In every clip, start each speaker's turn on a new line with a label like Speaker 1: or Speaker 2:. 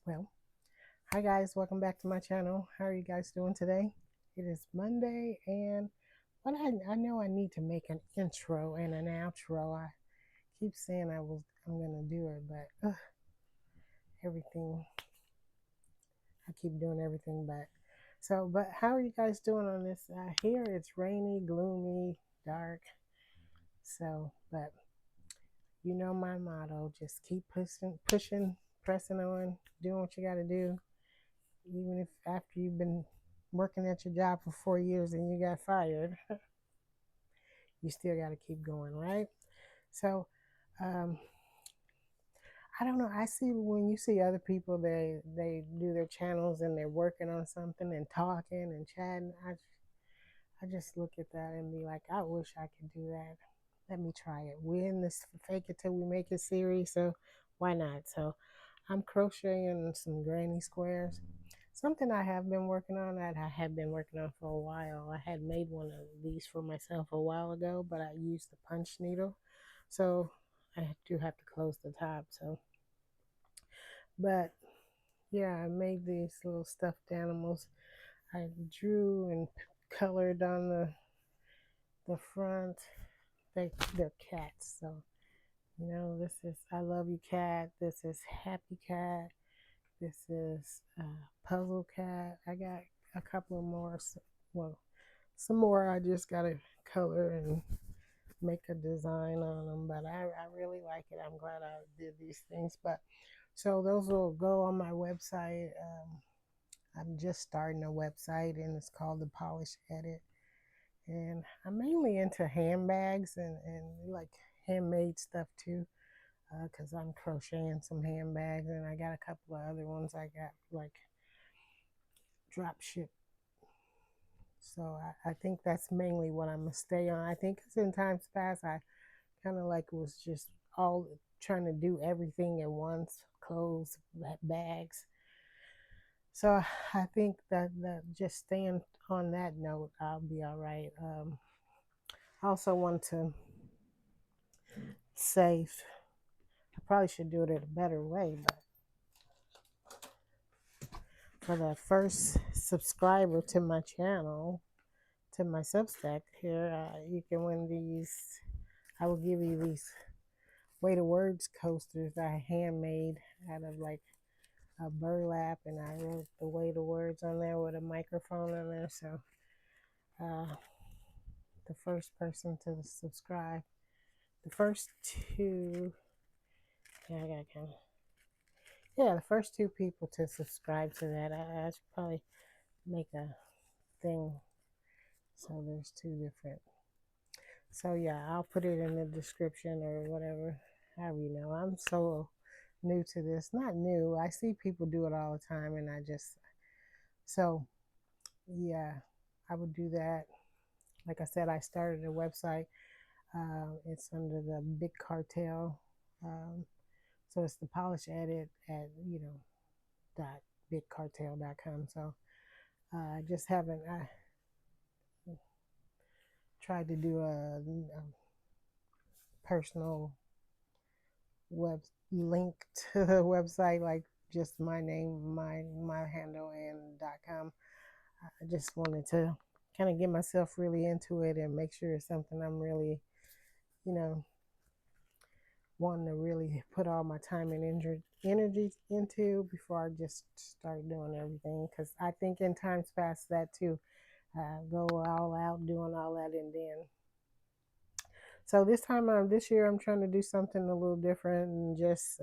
Speaker 1: Well, hi guys, welcome back to my channel. How are you guys doing today? It is Monday, and I know I need to make an intro and an outro. I keep saying I'm gonna do it, but everything I keep doing everything back. But how are you guys doing on this? Here it's rainy, gloomy, dark. But you know my motto: just keep pushing, pressing on, doing what you got to do. Even if after you've been working at your job for 4 years and you got fired, you still got to keep going, right? So, um, I don't know. I see when you see other people, they do their channels and they're working on something and talking and chatting. I just look at that and be like, I wish I could do that. Let me try it. We're in this fake it till we make it series, so why not? So I'm crocheting some granny squares. Something I have been working on that I have been working on for a while. I had made one of these for myself a while ago, but I used the punch needle. So I do have to close the top. But yeah, I made these little stuffed animals. I drew and colored on the front. They're cats. So, this is I Love You Cat. This is Happy Cat. This is Puzzle Cat. I got a couple of more. Well, some more I just got to color and make a design on them. But I really like it. I'm glad I did these things. But so those will go on my website. I'm just starting a website and it's called The Polish Edit. And I'm mainly into handbags and like handmade stuff too, because I'm crocheting some handbags and I got a couple of other ones I got like drop ship. So I think that's mainly what I'm gonna stay on. I think 'cause in times past I kind of like was just all trying to do everything at once, clothes, bags. So I think that just staying on that note, I'll be all right. I also want to say I probably should do it in a better way, but for the first subscriber to my channel, to my Substack here, you can win these. I will give you these Way to Words coasters that I handmade out of like a burlap, and I wrote the Way to Words on there with a microphone on there. So, uh, the first person to subscribe, the first two, yeah, I got kind of, yeah, the first two people to subscribe to that, I should probably make a thing. So there's two different. So yeah, I'll put it in the description or whatever. However, I'm so new to this. Not new. I see people do it all the time, and so yeah, I would do that. Like I said, I started a website. It's under the Big Cartel. Um, so it's the Polish Edit at dot bigcartel.com. So I just haven't. I tried to do a personal web link to the website, like just my name, my handle, and .com. I just wanted to kind of get myself really into it and make sure it's something I'm really, you know, wanting to really put all my time and energy into before I just start doing everything. Because I think in times past that too, go all out doing all that, and then so this year, I'm trying to do something a little different and just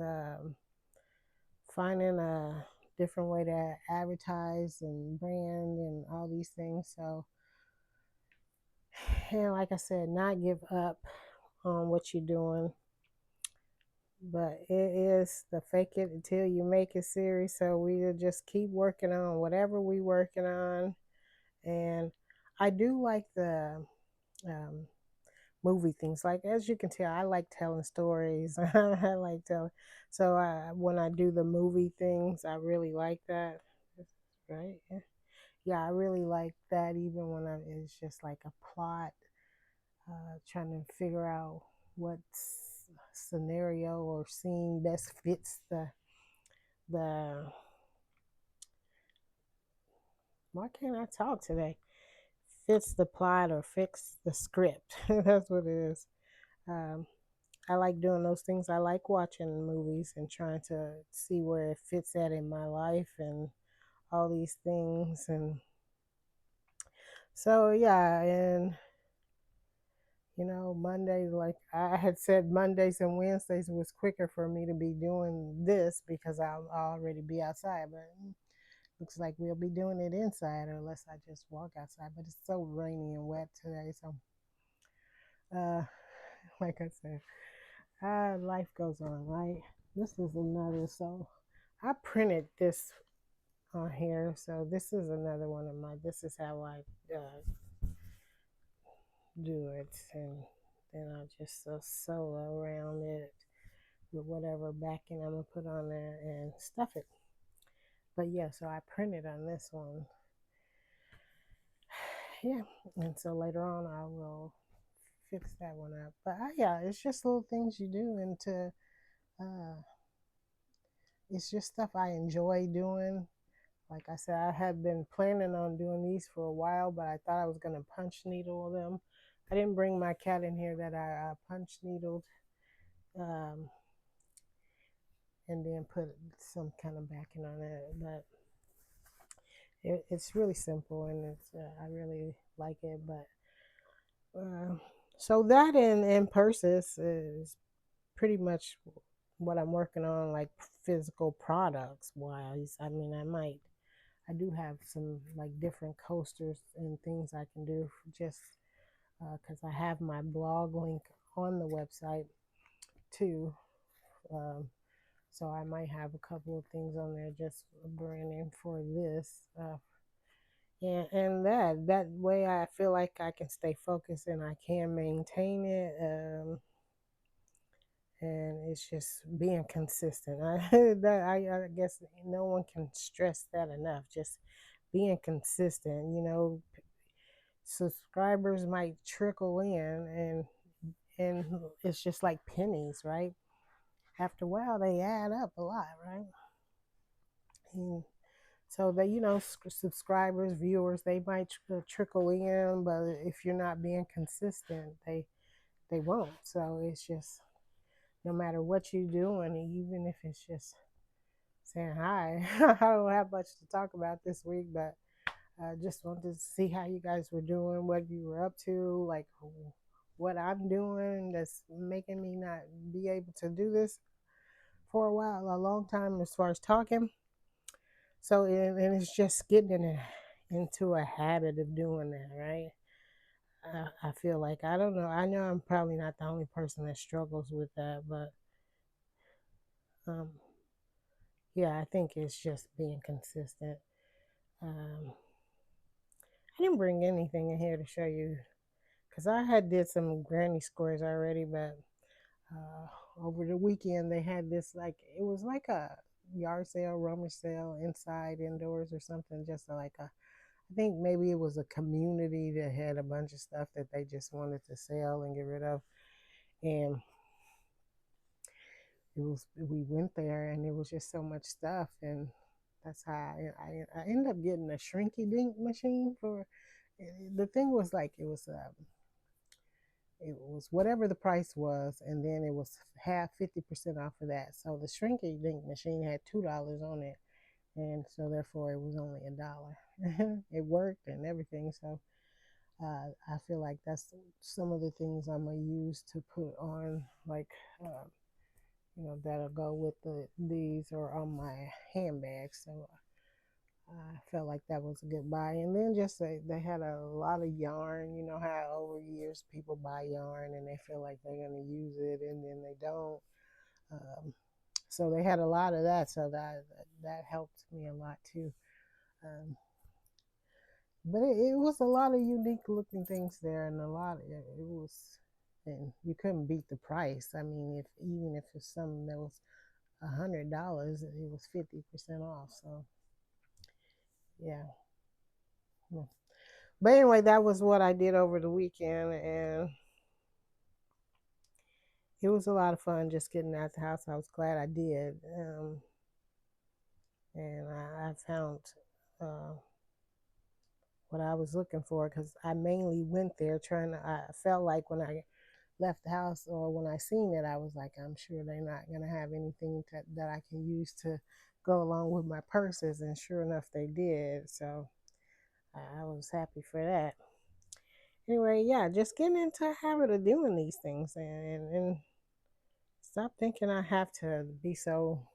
Speaker 1: finding a different way to advertise and brand and all these things. So, and like I said, not give up on what you're doing, but it is the fake it until you make it series. So we'll just keep working on whatever we're working on. And I do like the um, movie things. Like as you can tell, I like telling stories. I like telling. So when I do the movie things, I really like that. Right? Yeah, I really like that. Even when it's just like a plot, trying to figure out what scenario or scene best fits the Why can't I talk today? Fits the plot or fix the script. That's what it is. Um, I like doing those things. I like watching movies and trying to see where it fits at in my life and all these things. And so, yeah, and Monday, like I had said, Mondays and Wednesdays was quicker for me to be doing this because I'll already be outside. But looks like we'll be doing it inside unless I just walk outside. But it's so rainy and wet today. So, uh, like I said, life goes on, right? This is another. So I printed this on here. So this is another one of my. This is how I do it, and then I'll just sew around it with whatever backing I'm gonna put on there and stuff it. But yeah, so I printed on this one. Yeah, and so later on I will fix that one up. But yeah, it's just little things you do, and uh, it's just stuff I enjoy doing. Like I said, I had been planning on doing these for a while, but I thought I was gonna punch needle them. I didn't bring my cat in here that I punch needled, um, and then put some kind of backing on it. But it's really simple, and I really like it. But uh, so that in purses is pretty much what I'm working on, like physical products wise. I mean, I do have some like different coasters and things I can do just because I have my blog link on the website too. Um, so I might have a couple of things on there just branding for this. And that way I feel like I can stay focused and I can maintain it. And it's just being consistent. I guess no one can stress that enough. Just being consistent. Subscribers might trickle in, and it's just like pennies, right? After a while, they add up a lot, right? And so that subscribers, viewers, they might trickle in, but if you're not being consistent, they won't. So it's just no matter what you're doing, even if it's just saying hi. I don't have much to talk about this week, but I just wanted to see how you guys were doing, what you were up to, like what I'm doing that's making me not be able to do this for a while, a long time as far as talking. So, and it's just getting into a habit of doing that, right? I feel like, I don't know, I know I'm probably not the only person that struggles with that, but um, yeah, I think it's just being consistent. Um, I didn't bring anything in here to show you because I had did some granny squares already, but uh, over the weekend they had this, like it was like a yard sale, rummage sale, inside, indoors, or something. Just like I think maybe it was a community that had a bunch of stuff that they just wanted to sell and get rid of, and we went there and it was just so much stuff, and that's how I ended up getting a shrinky dink machine for. The thing was like it was whatever the price was, and then it was half 50% off of that. So the shrinky dink machine had $2 on it, and so therefore it was only $1. It worked and everything. So I feel like that's some of the things I'm gonna use to put on, like that'll go with these or on my handbag. So I felt like that was a good buy. And then just they had a lot of yarn. You know how over years people buy yarn and they feel like they're going to use it and then they don't. Um, so they had a lot of that. So that helped me a lot too. Um, but it was a lot of unique looking things there, and a lot of it was, and you couldn't beat the price. I mean, if even if it's something that was $100, it was 50% off. So yeah. Yeah. But anyway, that was what I did over the weekend, and it was a lot of fun just getting out the house. I was glad I did, and I found uh, what I was looking for, because I mainly went there trying to, I felt like when I left the house or when I seen it, I was like, I'm sure they're not going to have anything that I can use to go along with my purses. And sure enough, they did. So I was happy for that. Anyway, yeah, just getting into a habit of doing these things and stop thinking I have to be so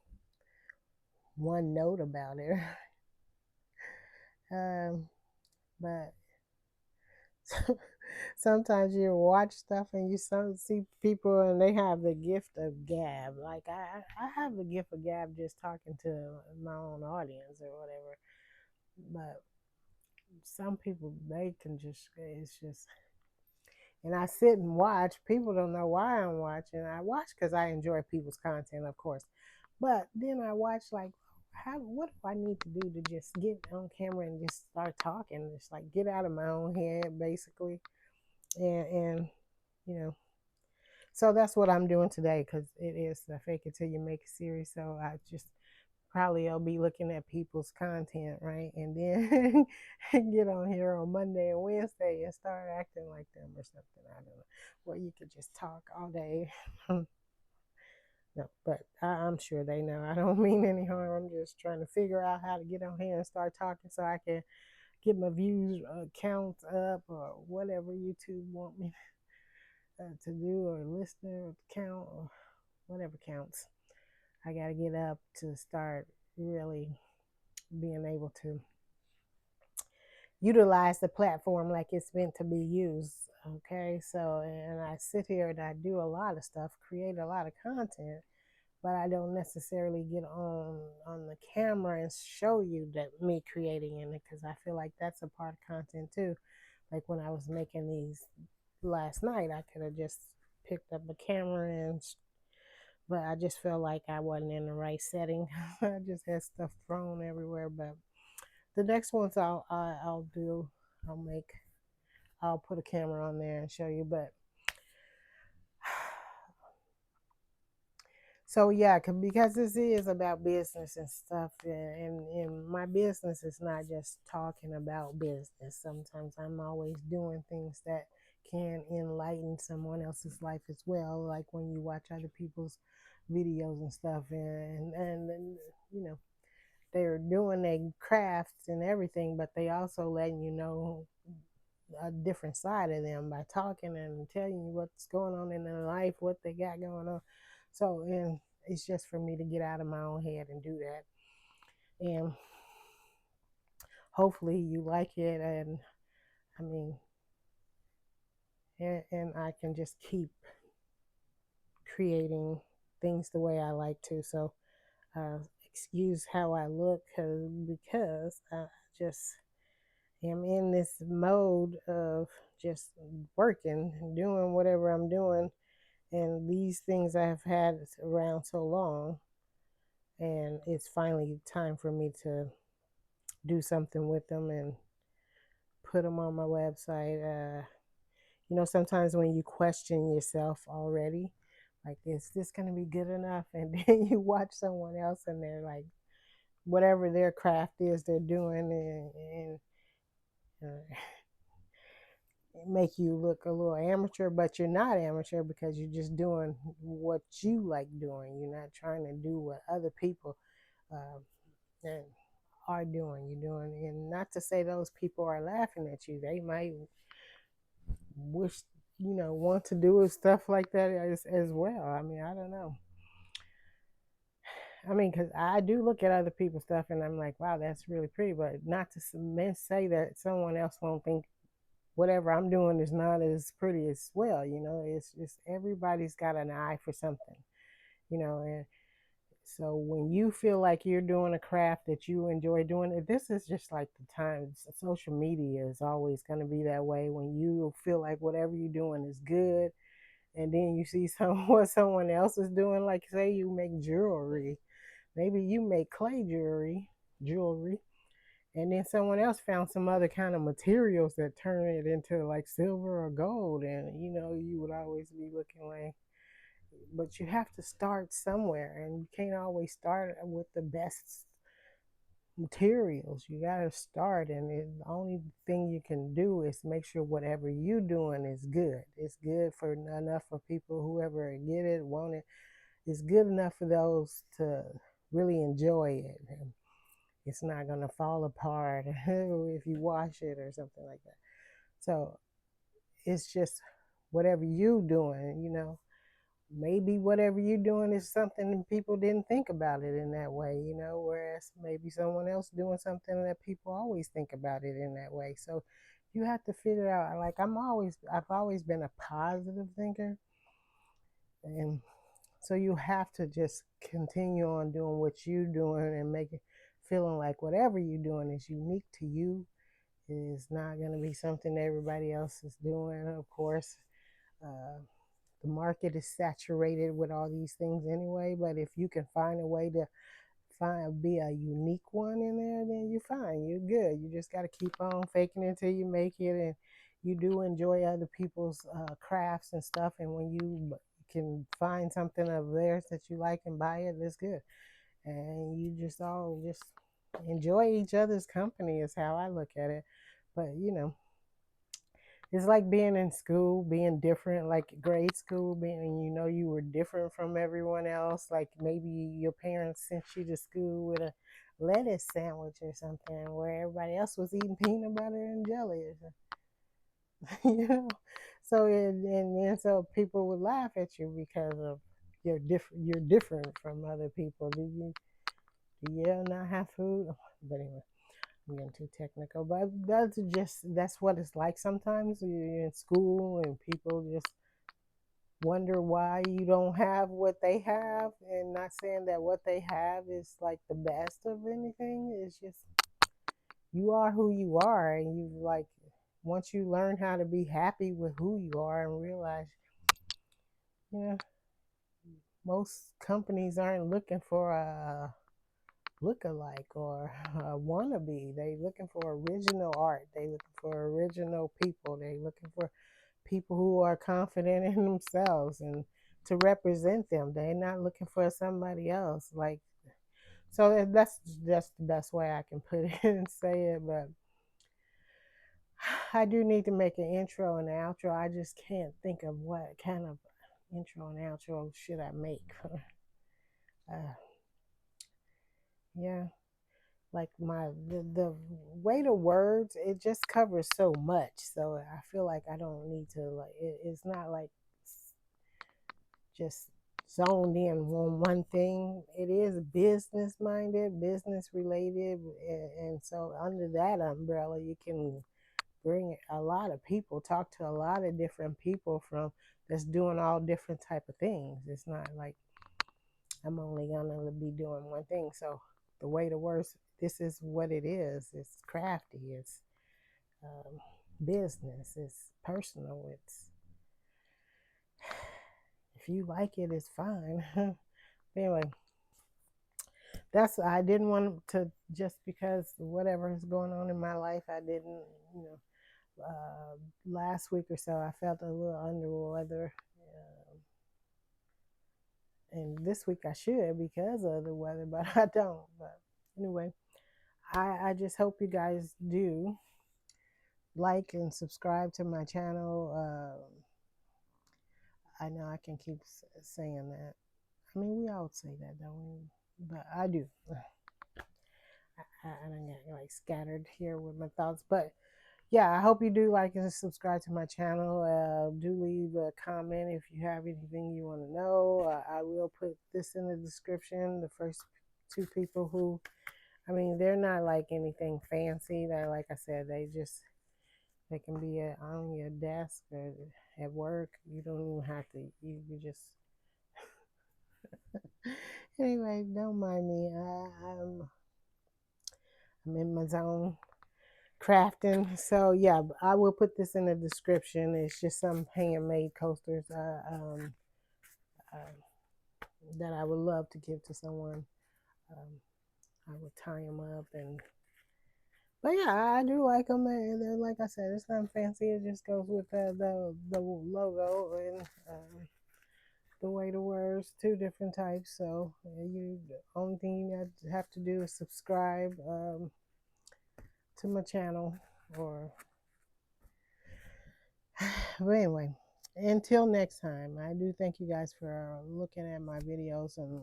Speaker 1: one note about it. um, but sometimes you watch stuff and you see people and they have the gift of gab. Like I have the gift of gab just talking to my own audience or whatever. But some people, they can just, it's just, and I sit and watch. People don't know why I'm watching. I watch because I enjoy people's content, of course. But then I watch like, what do I need to do to just get on camera and just start talking? Just like get out of my own head, basically. And you know, so that's what I'm doing today because it is the Fake It Till You Make It series. So I just probably I'll be looking at people's content, right? And then get on here on Monday and Wednesday and start acting like them or something. I don't know. Well, you could just talk all day. No, but I'm sure they know. I don't mean any harm. I'm just trying to figure out how to get on here and start talking so I can get my views counts up or whatever YouTube want me to do, or listener count or whatever counts. I got to get up to start really being able to utilize the platform like it's meant to be used. Okay, so and I sit here and I do a lot of stuff, create a lot of content, but I don't necessarily get on the camera and show you that me creating in it, because I feel like that's a part of content too. Like when I was making these last night, I could have just picked up a camera and but I just felt like I wasn't in the right setting. I just had stuff thrown everywhere. But the next ones I'll do, I'll make, I'll put a camera on there and show you. But so yeah, because this is about business and stuff, and my business is not just talking about business. Sometimes I'm always doing things that can enlighten someone else's life as well, like when you watch other people's videos and stuff, and you know, they're doing their crafts and everything, but they also letting you know a different side of them by talking and telling you what's going on in their life, what they got going on. So, and it's just for me to get out of my own head and do that. And hopefully you like it. And I mean, and I can just keep creating things the way I like to. So, excuse how I look because I just am in this mode of just working and doing whatever I'm doing. And these things I've had around so long, and it's finally time for me to do something with them and put them on my website. Sometimes when you question yourself already, like, is this going to be good enough? And then you watch someone else and they're like, whatever their craft is, they're doing, and make you look a little amateur, but you're not amateur because you're just doing what you like doing. You're not trying to do what other people uh, are doing. You're doing, and not to say those people are laughing at you. They might wish, want to do stuff like that as well. I mean, I don't know. I mean, because I do look at other people's stuff and I'm like, wow, that's really pretty, but not to say that someone else won't think whatever I'm doing is not as pretty as well. It's just everybody's got an eye for something, and so when you feel like you're doing a craft that you enjoy doing, this is just like the time. Social media is always going to be that way. When you feel like whatever you're doing is good, and then you see what someone else is doing, like say you make jewelry, maybe you make clay jewelry, and then someone else found some other kind of materials that turn it into like silver or gold, and you would always be looking like, but you have to start somewhere, and you can't always start with the best materials. You got to start, and the only thing you can do is make sure whatever you doing is good. It's good for enough for people, whoever get it, want it. It's good enough for those to really enjoy it. And it's not going to fall apart if you wash it or something like that. So it's just whatever you doing, maybe whatever you're doing is something and people didn't think about it in that way, whereas maybe someone else doing something that people always think about it in that way. So you have to figure out, like, I've always been a positive thinker. And so you have to just continue on doing what you're doing and make it feeling like whatever you're doing is unique to you. It is not going to be something everybody else is doing, of course. Uh, the market is saturated with all these things anyway, but if you can find a way to be a unique one in there, then you're fine. You're good. You just got to keep on faking it till you make it, and you do enjoy other people's crafts and stuff. And when you can find something of theirs that you like and buy it, that's good. And you just all just enjoy each other's company is how I look at it. But it's like being in school, being different, like grade school, being, you were different from everyone else. Like maybe your parents sent you to school with a lettuce sandwich or something where everybody else was eating peanut butter and jelly or something, So, and so people would laugh at you because of you're different from other people. Do you not have food? But anyway. I'm getting too technical, but that's what it's like sometimes. You're in school and people just wonder why you don't have what they have, and not saying that what they have is like the best of anything. It's just you are who you are, and you like once you learn how to be happy with who you are and realize, you know, most companies aren't looking for a look-alike or a wannabe. They looking for original art. They looking for original people. They looking for people who are confident in themselves and to represent them. They're not looking for somebody else. Like, so that's the best way I can put it and say it. But I do need to make an intro and an outro. I just can't think of what kind of intro and outro should I make. uh, yeah. Like the weight of words, it just covers so much, so I feel like I don't need to, like, it's not like just zoned in on one thing. It is business minded, business related, and so under that umbrella you can bring a lot of people, talk to a lot of different people from that's doing all different type of things. It's not like I'm only gonna be doing one thing. So the way to work, this is what it is. It's crafty. It's business. It's personal. It's if you like it, it's fine. Anyway, I didn't want to just because whatever is going on in my life. I didn't, you know. Last week or so, I felt a little under the weather. And this week I should because of the weather, but I don't. But anyway, I just hope you guys do like and subscribe to my channel. I know I can keep saying that. I mean, we all say that, don't we? But I do. I don't get like scattered here with my thoughts. But yeah, I hope you do like and subscribe to my channel. Do leave a comment if you have anything you want to know. I will put this in the description. The first two people who, I mean, they're not like anything fancy. That, like I said, they can be on your desk or at work. You don't even have to. You just anyway. Don't mind me. I'm in my zone crafting. So yeah, I will put this in the description. It's just some handmade coasters uh, that I would love to give to someone. Um, I would tie them up but yeah, I do like them. They're, like I said, it's not fancy. It just goes with the logo and the way the words, two different types. So you, the only thing you have to do is subscribe to my channel, or but anyway, until next time, I do thank you guys for looking at my videos and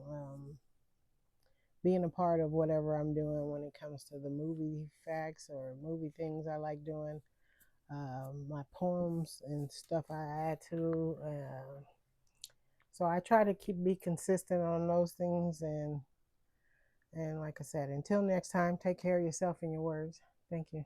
Speaker 1: being a part of whatever I'm doing when it comes to the movie facts or movie things I like doing. My poems and stuff I add to. So I try to be consistent on those things, and like I said, until next time, take care of yourself and your words. Thank you.